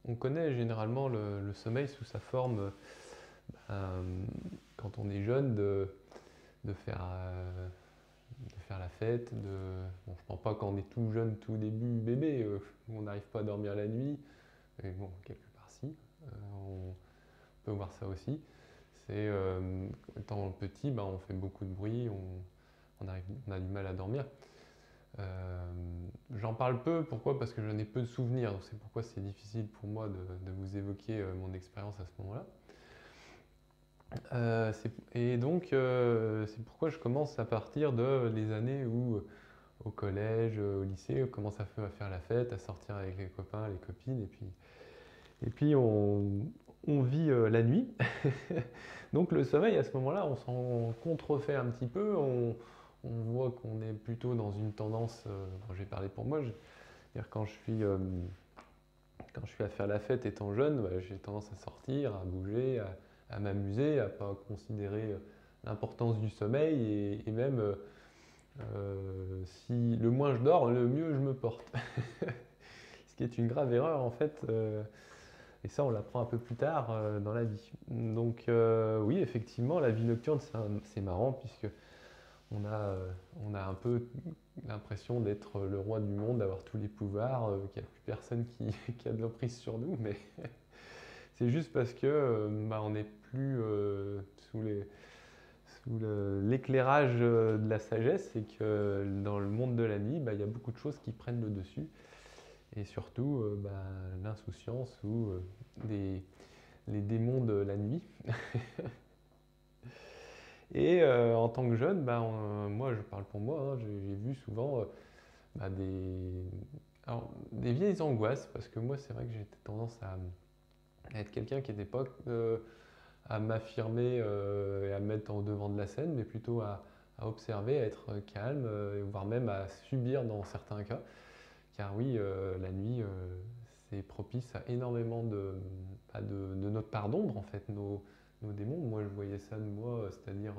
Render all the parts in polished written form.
on connaît généralement le sommeil sous sa forme, ben, quand on est jeune, de faire, de faire la fête. Bon, je ne parle pas quand on est tout jeune, tout début bébé, où on n'arrive pas à dormir la nuit, mais bon, quelque part si, on peut voir ça aussi. C'est étant petit, ben, on fait beaucoup de bruit, on a du mal à dormir. J'en parle peu, pourquoi? Parce que j'en ai peu de souvenirs, donc c'est pourquoi c'est difficile pour moi de vous évoquer mon expérience à ce moment-là. Et donc, c'est pourquoi je commence à partir de les années où, au collège, au lycée, on commence à faire la fête, à sortir avec les copains, les copines, et puis on vit la nuit. Donc le sommeil, à ce moment-là, on s'en contrefait un petit peu, on voit qu'on est plutôt dans une tendance, bon, je vais parler pour moi, dire quand je suis à faire la fête étant jeune, bah, j'ai tendance à sortir, à bouger, à m'amuser, à pas considérer l'importance du sommeil et même si le moins je dors, le mieux je me porte. Ce qui est une grave erreur en fait, et ça on l'apprend un peu plus tard dans la vie. Donc oui, effectivement, la vie nocturne c'est marrant puisque on a un peu l'impression d'être le roi du monde, d'avoir tous les pouvoirs, qu'il n'y a plus personne qui a de l'emprise sur nous, mais c'est juste parce que bah, on n'est plus sous l'éclairage de la sagesse et que dans le monde de la nuit, bah, il y a beaucoup de choses qui prennent le dessus et surtout bah, l'insouciance ou les démons de la nuit. Et en tant que jeune, bah, moi je parle pour moi, hein, j'ai vu souvent bah, des vieilles angoisses, parce que moi c'est vrai que j'ai tendance à être quelqu'un qui n'était pas à m'affirmer et à me mettre en devant de la scène, mais plutôt à observer, à être calme, voire même à subir dans certains cas. Car oui, la nuit, c'est propice à énormément de notre part d'ombre, en fait, nos démons. Moi, je voyais ça de moi, c'est-à-dire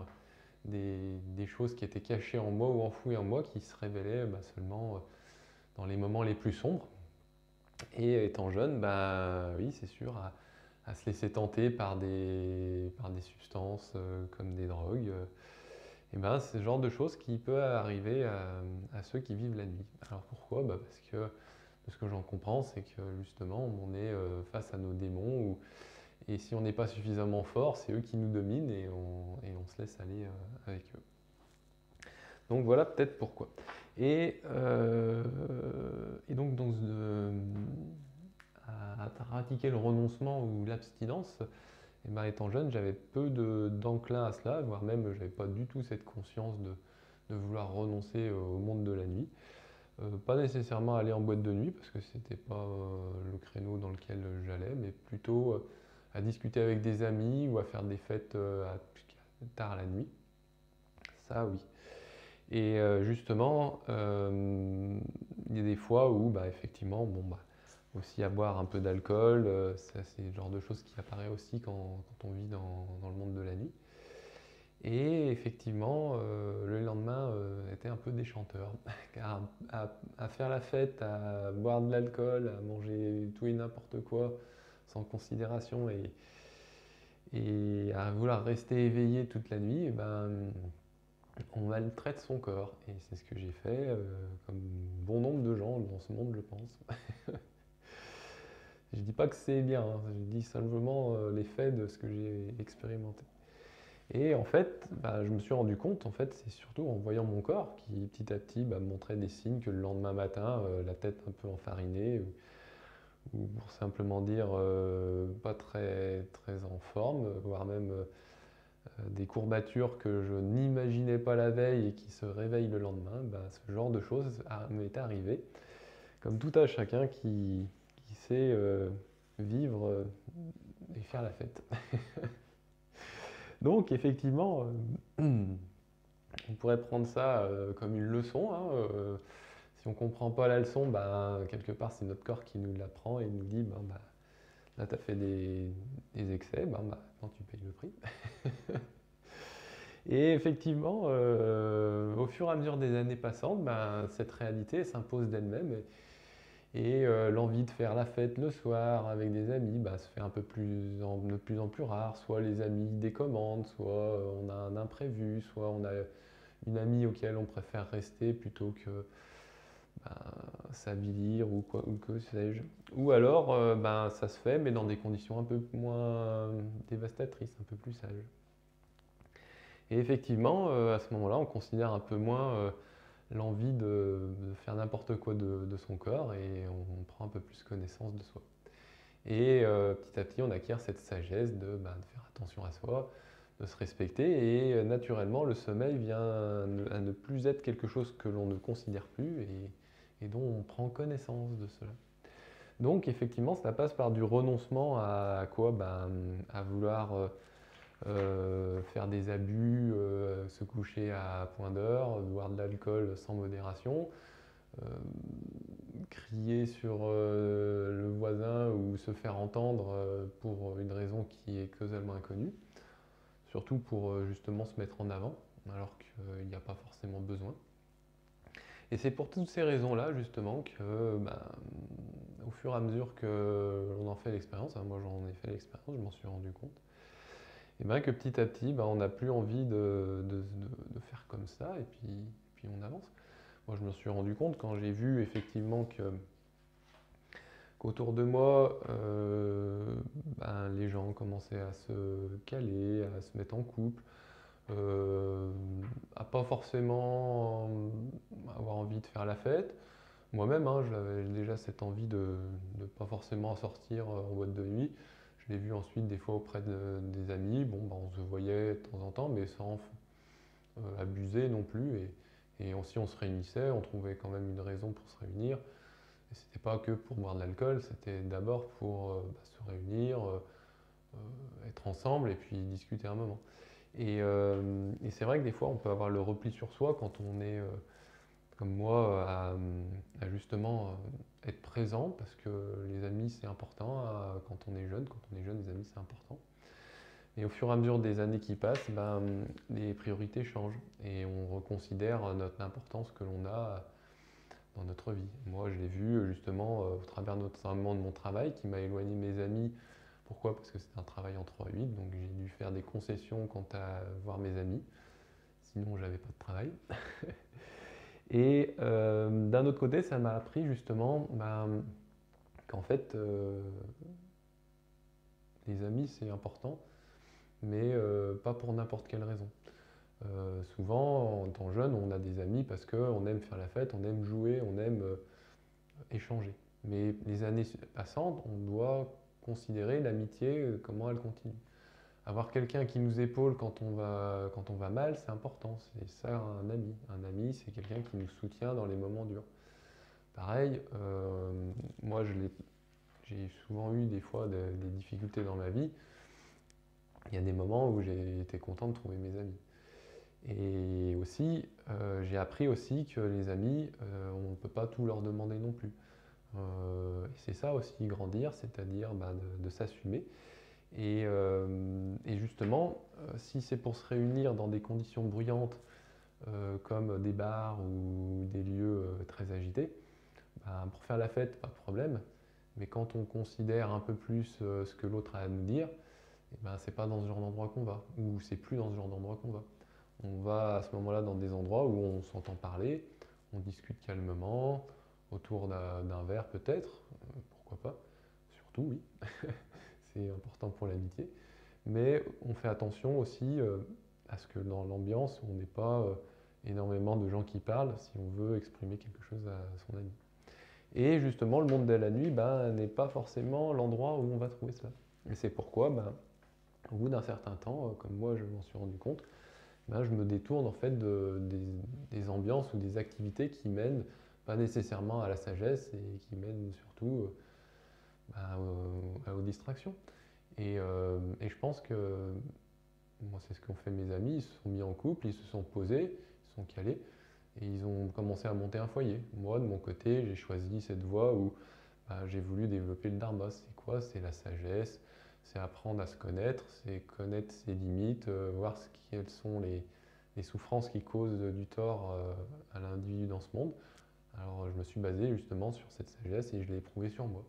des choses qui étaient cachées en moi ou enfouies en moi qui se révélaient bah, seulement dans les moments les plus sombres. Et étant jeune, bah oui, c'est sûr, à se laisser tenter par des substances comme des drogues. Et ben, c'est ce genre de choses qui peut arriver à ceux qui vivent la nuit. Alors pourquoi? Bah parce que de ce que j'en comprends, c'est que justement, on est face à nos démons, et si on n'est pas suffisamment fort, c'est eux qui nous dominent et on se laisse aller avec eux. Donc voilà peut-être pourquoi. Et donc, à pratiquer le renoncement ou l'abstinence, et ben, étant jeune, j'avais peu d'enclin à cela, voire même je n'avais pas du tout cette conscience de vouloir renoncer au monde de la nuit. Pas nécessairement aller en boîte de nuit, parce que c'était pas le créneau dans lequel j'allais, mais plutôt à discuter avec des amis ou à faire des fêtes tard la nuit. Ça, oui. Et justement, il y a des fois où, bah, effectivement, bon, bah, aussi à boire un peu d'alcool, ça c'est le genre de choses qui apparaît aussi quand on vit dans le monde de la nuit. Et effectivement, le lendemain était un peu déchanteur, car à faire la fête, à boire de l'alcool, à manger tout et n'importe quoi, sans considération, et à vouloir rester éveillé toute la nuit, eh ben, on maltraite son corps. Et c'est ce que j'ai fait, comme bon nombre de gens dans ce monde, je pense. Je dis pas que c'est bien, hein, je dis simplement l'effet de ce que j'ai expérimenté. Et en fait, bah, je me suis rendu compte, en fait, c'est surtout en voyant mon corps qui petit à petit bah, me montrait des signes que le lendemain matin, la tête un peu enfarinée, ou pour simplement dire pas très, très en forme, voire même des courbatures que je n'imaginais pas la veille et qui se réveillent le lendemain, bah, ce genre de choses m'est arrivé. Comme tout à chacun qui sait vivre et faire la fête. Donc effectivement, on pourrait prendre ça comme une leçon, hein, si on ne comprend pas la leçon, bah, quelque part c'est notre corps qui nous l'apprend et nous dit ben, bah, là tu as fait des excès, ben, bah, maintenant tu payes le prix. Et effectivement, au fur et à mesure des années passantes, ben, cette réalité s'impose d'elle-même Et l'envie de faire la fête le soir avec des amis bah, se fait de plus en plus rare. Soit les amis décommandent, soit on a un imprévu, soit on a une amie auquel on préfère rester plutôt que ben, s'avilir ou quoi ou que sais-je. Ou alors ben, ça se fait mais dans des conditions un peu moins dévastatrices, un peu plus sages. Et effectivement, à ce moment-là, on considère un peu moins l'envie de faire n'importe quoi de son corps et on prend un peu plus connaissance de soi. Et petit à petit, on acquiert cette sagesse de faire attention à soi, de se respecter et naturellement, le sommeil vient à ne plus être quelque chose que l'on ne considère plus et dont on prend connaissance de cela. Donc effectivement, ça passe par du renoncement à quoi à vouloir faire des abus, se coucher à point d'heure, boire de l'alcool sans modération, euh, crier sur le voisin ou se faire entendre pour une raison qui est causalement inconnue, surtout pour justement se mettre en avant, alors qu'il n'y a pas forcément besoin. Et c'est pour toutes ces raisons-là, justement, que au fur et à mesure que l'on en fait l'expérience, hein, moi j'en ai fait l'expérience, je m'en suis rendu compte, et bien que petit à petit, on n'a plus envie de faire comme ça, et puis on avance. Moi, je me suis rendu compte quand j'ai vu effectivement qu'autour de moi, les gens commençaient à se caler, à se mettre en couple, à pas forcément avoir envie de faire la fête. Moi-même, hein, j'avais déjà cette envie de ne pas forcément sortir en boîte de nuit. Je l'ai vu ensuite des fois auprès des amis. Bon, on se voyait de temps en temps, mais sans abuser non plus. Et si on se réunissait, on trouvait quand même une raison pour se réunir. Et c'était pas que pour boire de l'alcool, c'était d'abord pour se réunir, être ensemble et puis discuter un moment. Et c'est vrai que des fois, on peut avoir le repli sur soi quand on est, comme moi, à justement être présent, parce que les amis, c'est important quand on est jeune. Quand on est jeune, les amis, c'est important. Et au fur et à mesure des années qui passent, les priorités changent et on reconsidère l'importance que l'on a dans notre vie. Moi, je l'ai vu justement au travers notamment de mon travail qui m'a éloigné de mes amis. Pourquoi? Parce que c'était un travail en 3-8, donc j'ai dû faire des concessions quant à voir mes amis. Sinon, j'avais pas de travail. Et d'un autre côté, ça m'a appris justement qu'en fait, les amis, c'est important, mais pas pour n'importe quelle raison. Souvent, en tant jeune, on a des amis parce qu'on aime faire la fête, on aime jouer, on aime échanger. Mais les années passantes, on doit considérer l'amitié, comment elle continue. Avoir quelqu'un qui nous épaule quand on va mal, c'est important. C'est ça un ami. Un ami, c'est quelqu'un qui nous soutient dans les moments durs. Pareil, moi j'ai souvent eu des fois des difficultés dans ma vie. Il y a des moments où j'ai été content de trouver mes amis. Et aussi, j'ai appris aussi que les amis, on ne peut pas tout leur demander non plus. Et c'est ça aussi grandir, c'est-à-dire de s'assumer. Et justement, si c'est pour se réunir dans des conditions bruyantes comme des bars ou des lieux très agités, pour faire la fête, pas de problème. Mais quand on considère un peu plus ce que l'autre a à nous dire, c'est pas dans ce genre d'endroit qu'on va, ou c'est plus dans ce genre d'endroit qu'on va. On va à ce moment-là dans des endroits où on s'entend parler, on discute calmement, autour d'un verre peut-être, pourquoi pas, surtout oui, c'est important pour l'amitié. Mais on fait attention aussi à ce que dans l'ambiance, on n'ait pas énormément de gens qui parlent si on veut exprimer quelque chose à son ami. Et justement, le monde de la nuit n'est pas forcément l'endroit où on va trouver cela. Et c'est pourquoi, au bout d'un certain temps, comme moi je m'en suis rendu compte, je me détourne en fait des ambiances ou des activités qui mènent pas nécessairement à la sagesse et qui mènent surtout aux distractions. Et je pense que moi, c'est ce qu'ont fait mes amis. Ils se sont mis en couple, ils se sont posés, ils se sont calés et ils ont commencé à monter un foyer. Moi, de mon côté, j'ai choisi cette voie où j'ai voulu développer le dharma. C'est quoi? C'est la sagesse, c'est apprendre à se connaître, c'est connaître ses limites, voir quelles sont les souffrances qui causent du tort à l'individu dans ce monde, Alors je me suis basé justement sur cette sagesse et je l'ai éprouvée sur moi.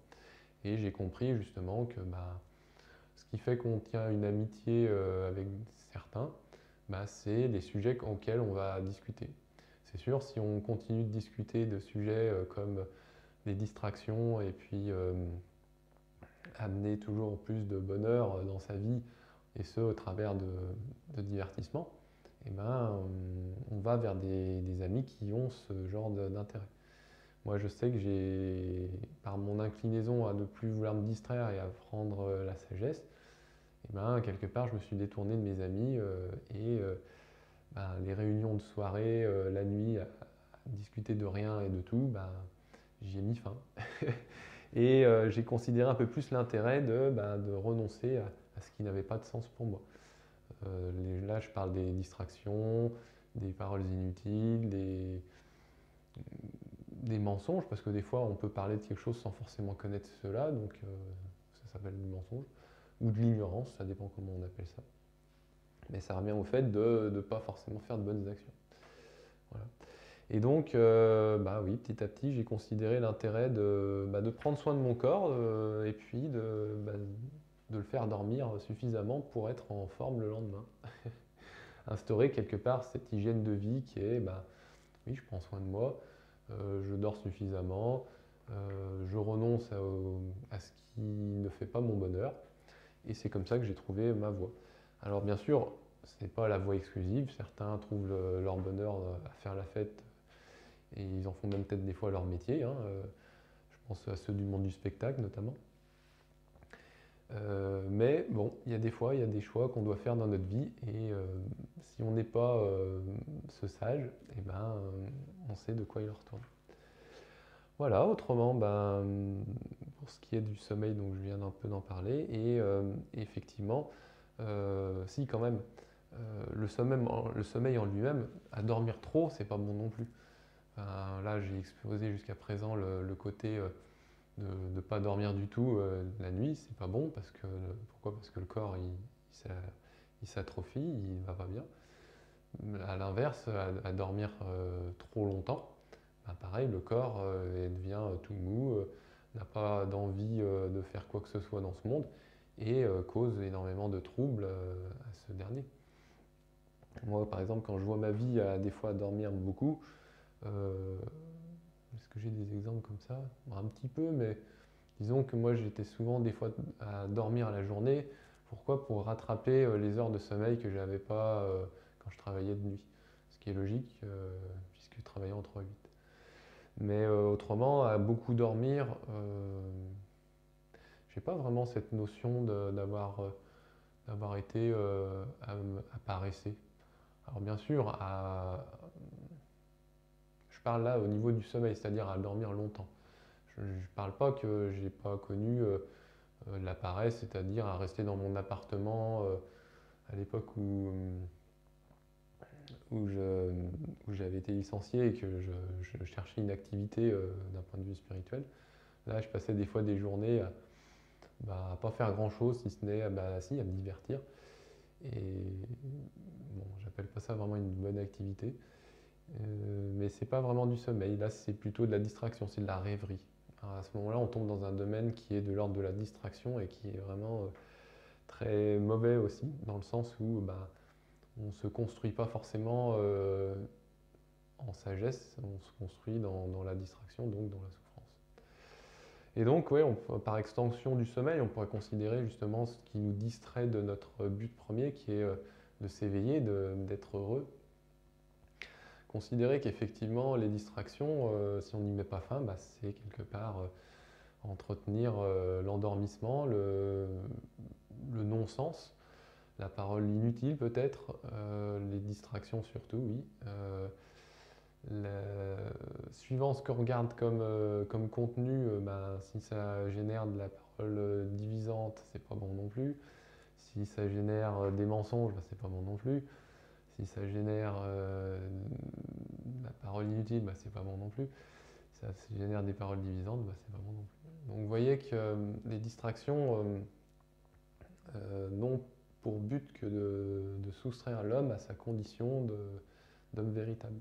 Et j'ai compris justement que ce qui fait qu'on tient une amitié avec certains, c'est les sujets auxquels on va discuter. C'est sûr, si on continue de discuter de sujets comme les distractions et puis amener toujours plus de bonheur dans sa vie, et ce au travers de divertissements, eh on va vers des amis qui ont ce genre d'intérêt. Moi, je sais que par mon inclinaison à ne plus vouloir me distraire et à prendre la sagesse, quelque part, je me suis détourné de mes amis les réunions de soirée, la nuit, à discuter de rien et de tout, j'y ai mis fin. Et j'ai considéré un peu plus l'intérêt de renoncer à ce qui n'avait pas de sens pour moi. Là, je parle des distractions, des paroles inutiles, des mensonges, parce que des fois, on peut parler de quelque chose sans forcément connaître cela, donc ça s'appelle du mensonge, ou de l'ignorance, ça dépend comment on appelle ça. Mais ça revient au fait de ne pas forcément faire de bonnes actions. Voilà. Et donc, oui, petit à petit, j'ai considéré l'intérêt de prendre soin de mon corps et puis de le faire dormir suffisamment pour être en forme le lendemain. Instaurer quelque part cette hygiène de vie qui est, oui, je prends soin de moi, je dors suffisamment, je renonce à ce qui ne fait pas mon bonheur, et c'est comme ça que j'ai trouvé ma voie. Alors bien sûr, ce n'est pas la voie exclusive, certains trouvent leur bonheur à faire la fête, et ils en font même peut-être des fois leur métier, hein, je pense à ceux du monde du spectacle notamment. Mais bon, il y a des fois, il y a des choix qu'on doit faire dans notre vie et si on n'est pas ce sage, on sait de quoi il retourne. Voilà, autrement, pour ce qui est du sommeil, donc je viens un peu d'en parler et effectivement, si quand même, le sommeil en lui-même, à dormir trop, c'est pas bon non plus. Enfin, là, j'ai exposé jusqu'à présent le côté de ne pas dormir du tout la nuit, c'est pas bon pourquoi? Parce que le corps il s'atrophie, il va pas bien. À l'inverse, à dormir trop longtemps, pareil, le corps devient tout mou, n'a pas d'envie de faire quoi que ce soit dans ce monde et cause énormément de troubles à ce dernier. Moi, par exemple, quand je vois ma vie des fois dormir beaucoup, est-ce que j'ai des exemples comme ça? Un petit peu, mais disons que moi j'étais souvent des fois à dormir la journée. Pourquoi? Pour rattraper les heures de sommeil que j'avais pas quand je travaillais de nuit. Ce qui est logique puisque je travaillais en 3-8. Mais autrement, à beaucoup dormir, j'ai pas vraiment cette notion d'avoir été à paresser. Alors bien sûr, je parle là au niveau du sommeil, c'est-à-dire à dormir longtemps. Je ne parle pas que j'ai pas connu la paresse, c'est-à-dire à rester dans mon appartement à l'époque où j'avais été licencié et que je cherchais une activité d'un point de vue spirituel. Là, je passais des fois des journées à pas faire grand-chose, si ce n'est à me divertir. Et bon, j'appelle pas ça vraiment une bonne activité. Mais c'est pas vraiment du sommeil. Là, c'est plutôt de la distraction, c'est de la rêverie. Alors à ce moment-là, on tombe dans un domaine qui est de l'ordre de la distraction et qui est vraiment très mauvais aussi, dans le sens où on ne se construit pas forcément en sagesse, on se construit dans la distraction, donc dans la souffrance. Et donc, ouais, par extension du sommeil, on pourrait considérer justement ce qui nous distrait de notre but premier, qui est de s'éveiller, d'être heureux. Considérer qu'effectivement, les distractions, si on n'y met pas fin, c'est quelque part entretenir l'endormissement, le non-sens, la parole inutile peut-être, les distractions surtout, oui. Suivant ce qu'on regarde comme contenu, si ça génère de la parole divisante, c'est pas bon non plus. Si ça génère des mensonges, c'est pas bon non plus. Si ça génère de la parole inutile, c'est pas bon non plus. Si ça génère des paroles divisantes, c'est pas bon non plus. Donc vous voyez que les distractions n'ont pour but que de soustraire l'homme à sa condition d'homme véritable.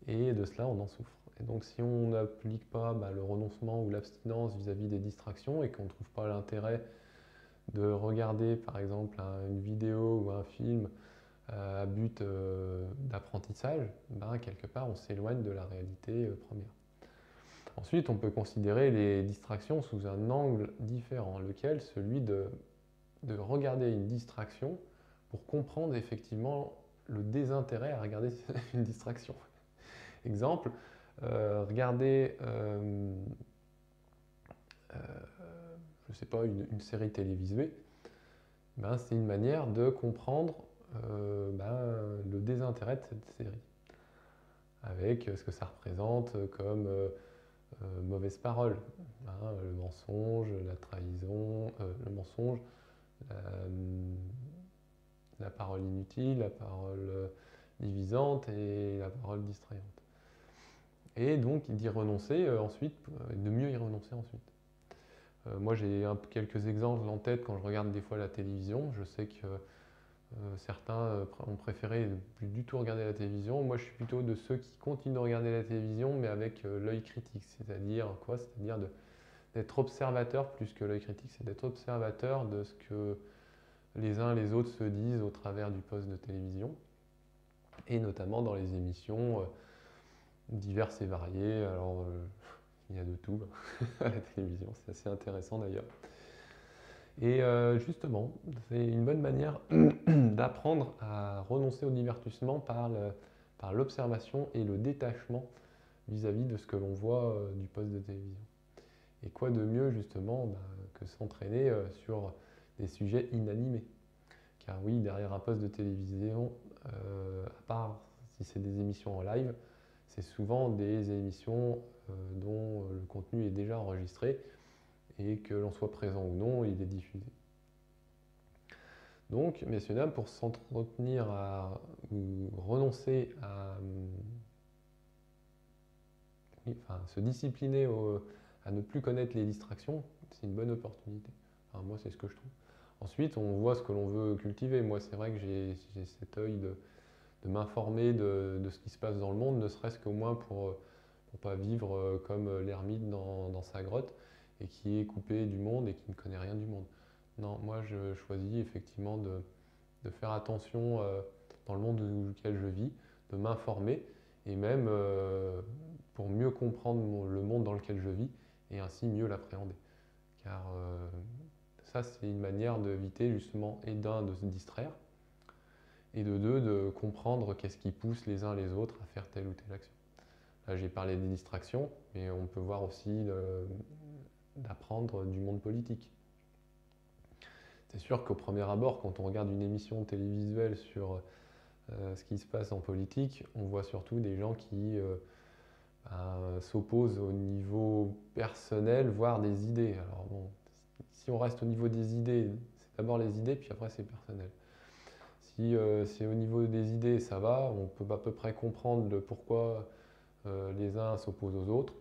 et de cela on en souffre. Et donc si on n'applique pas le renoncement ou l'abstinence vis-à-vis des distractions et qu'on ne trouve pas l'intérêt de regarder par exemple une vidéo ou un film à but d'apprentissage, quelque part on s'éloigne de la réalité première. Ensuite, on peut considérer les distractions sous un angle différent, lequel celui de regarder une distraction pour comprendre effectivement le désintérêt à regarder une distraction. Exemple, regarder, je ne sais pas, une série télévisée, c'est une manière de comprendre le désintérêt de cette série, avec ce que ça représente comme mauvaise parole, le mensonge, la trahison, le mensonge, la parole inutile, la parole divisante et la parole distrayante. Et donc d'y renoncer ensuite, de mieux y renoncer ensuite. Moi j'ai quelques exemples en tête quand je regarde des fois la télévision. Je sais que certains ont préféré ne plus du tout regarder la télévision. Moi je suis plutôt de ceux qui continuent de regarder la télévision mais avec l'œil critique. C'est-à-dire quoi? C'est-à-dire d'être observateur plus que l'œil critique. C'est d'être observateur de ce que les uns et les autres se disent au travers du poste de télévision. Et notamment dans les émissions diverses et variées. Alors il y a de tout à la télévision, c'est assez intéressant d'ailleurs. Et justement, c'est une bonne manière d'apprendre à renoncer au divertissement par l'observation et le détachement vis-à-vis de ce que l'on voit du poste de télévision. Et quoi de mieux justement que s'entraîner sur des sujets inanimés. Car oui, derrière un poste de télévision, à part si c'est des émissions en live, c'est souvent des émissions dont le contenu est déjà enregistré et que l'on soit présent ou non, il est diffusé. Donc, messieurs, dames, pour s'entretenir ou renoncer se discipliner à ne plus connaître les distractions, c'est une bonne opportunité. Enfin, moi, c'est ce que je trouve. Ensuite, on voit ce que l'on veut cultiver. Moi, c'est vrai que j'ai cet œil de m'informer de ce qui se passe dans le monde, ne serait-ce qu'au moins pour ne pas vivre comme l'ermite dans sa grotte et qui est coupé du monde et qui ne connaît rien du monde. Non, moi je choisis effectivement de faire attention dans le monde dans lequel je vis, de m'informer et même pour mieux comprendre le monde dans lequel je vis et ainsi mieux l'appréhender. Car ça c'est une manière d'éviter justement et d'un de se distraire et de deux de comprendre qu'est-ce qui pousse les uns les autres à faire telle ou telle action. Là j'ai parlé des distractions, mais on peut voir aussi d'apprendre du monde politique. C'est sûr qu'au premier abord, quand on regarde une émission télévisuelle sur ce qui se passe en politique, on voit surtout des gens qui s'opposent au niveau personnel, voire des idées. Alors bon, si on reste au niveau des idées, c'est d'abord les idées, puis après c'est personnel. Si c'est au niveau des idées, ça va, on peut à peu près comprendre pourquoi les uns s'opposent aux autres.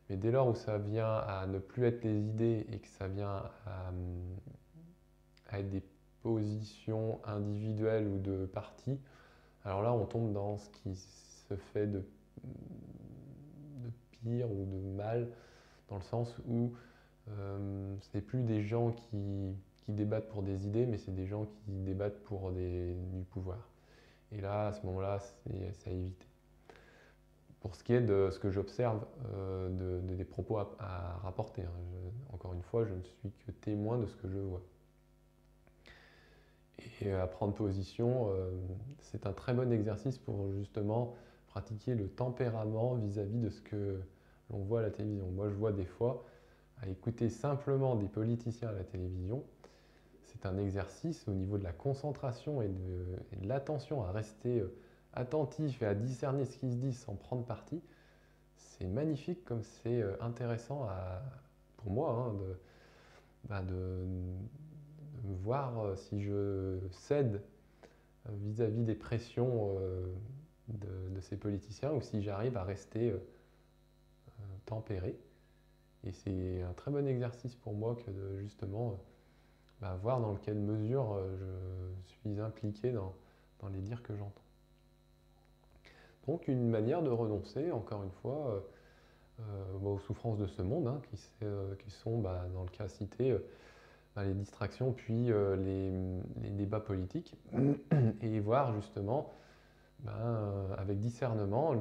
Mais dès lors où ça vient à ne plus être les idées et que ça vient à être des positions individuelles ou de parti, alors là on tombe dans ce qui se fait de pire ou de mal, dans le sens où c'est plus des gens qui débattent pour des idées, mais c'est des gens qui débattent pour du pouvoir. Et là, à ce moment-là, c'est à éviter. Pour ce qui est de ce que j'observe des propos à rapporter, encore une fois, je ne suis que témoin de ce que je vois. Et à prendre position, c'est un très bon exercice pour justement pratiquer le tempérament vis-à-vis de ce que l'on voit à la télévision. Moi, je vois des fois, à écouter simplement des politiciens à la télévision, c'est un exercice au niveau de la concentration et de l'attention à rester attentif et à discerner ce qui se dit sans prendre parti. C'est magnifique comme c'est intéressant pour moi de voir si je cède vis-à-vis des pressions de ces politiciens ou si j'arrive à rester tempéré. Et c'est un très bon exercice pour moi que de justement voir dans quelle mesure je suis impliqué dans les dires que j'entends. Donc une manière de renoncer, encore une fois, aux souffrances de ce monde, hein, qui sont, dans le cas cité, les distractions, puis les débats politiques, et voir justement, avec discernement,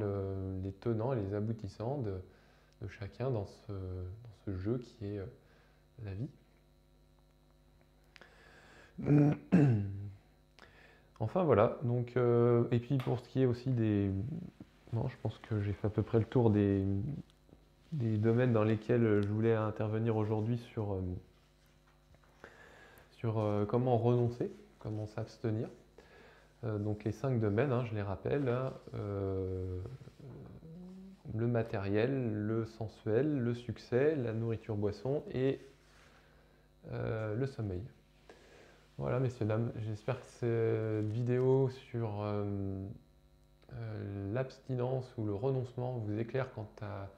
les tenants et les aboutissants de chacun dans ce jeu qui est la vie. Enfin voilà, donc, et puis pour ce qui est aussi des... Non, je pense que j'ai fait à peu près le tour des domaines dans lesquels je voulais intervenir aujourd'hui sur comment renoncer, comment s'abstenir. Donc les 5 domaines, hein, je les rappelle, hein, le matériel, le sensuel, le succès, la nourriture-boisson et le sommeil. Voilà, messieurs, dames, j'espère que cette vidéo sur l'abstinence ou le renoncement vous éclaire quant à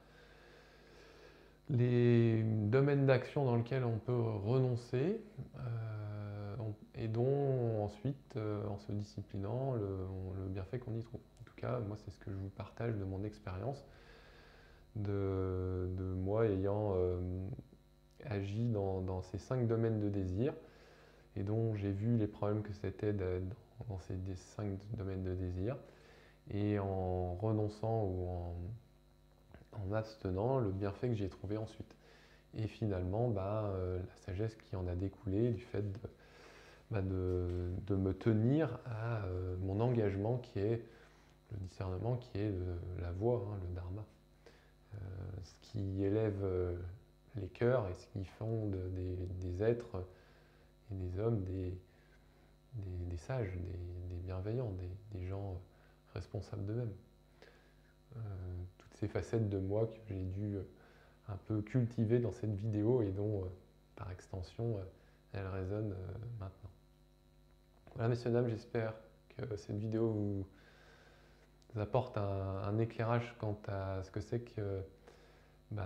les domaines d'action dans lesquels on peut renoncer et dont ensuite, en se disciplinant, le bienfait qu'on y trouve. En tout cas, moi, c'est ce que je vous partage de mon expérience, de moi ayant agi dans ces 5 domaines de désir et dont j'ai vu les problèmes que c'était dans ces 5 domaines de désir, et en renonçant ou en abstenant, le bienfait que j'ai trouvé ensuite. Et finalement, la sagesse qui en a découlé du fait de me tenir à mon engagement qui est le discernement, qui est la voie, hein, le dharma. Ce qui élève les cœurs et ce qui fonde des êtres et des hommes, des sages, des bienveillants, des gens responsables d'eux-mêmes. Toutes ces facettes de moi que j'ai dû un peu cultiver dans cette vidéo et dont, par extension, elle résonne maintenant. Voilà, messieurs, dames, j'espère que cette vidéo vous apporte un éclairage quant à ce que c'est que le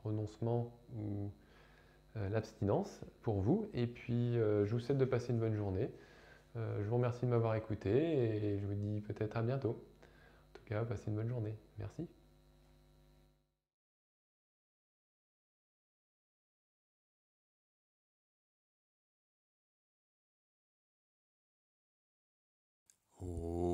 renoncement ou l'abstinence pour vous. Et puis, je vous souhaite de passer une bonne journée. Je vous remercie de m'avoir écouté et je vous dis peut-être à bientôt. En tout cas, passez une bonne journée. Merci. Oh.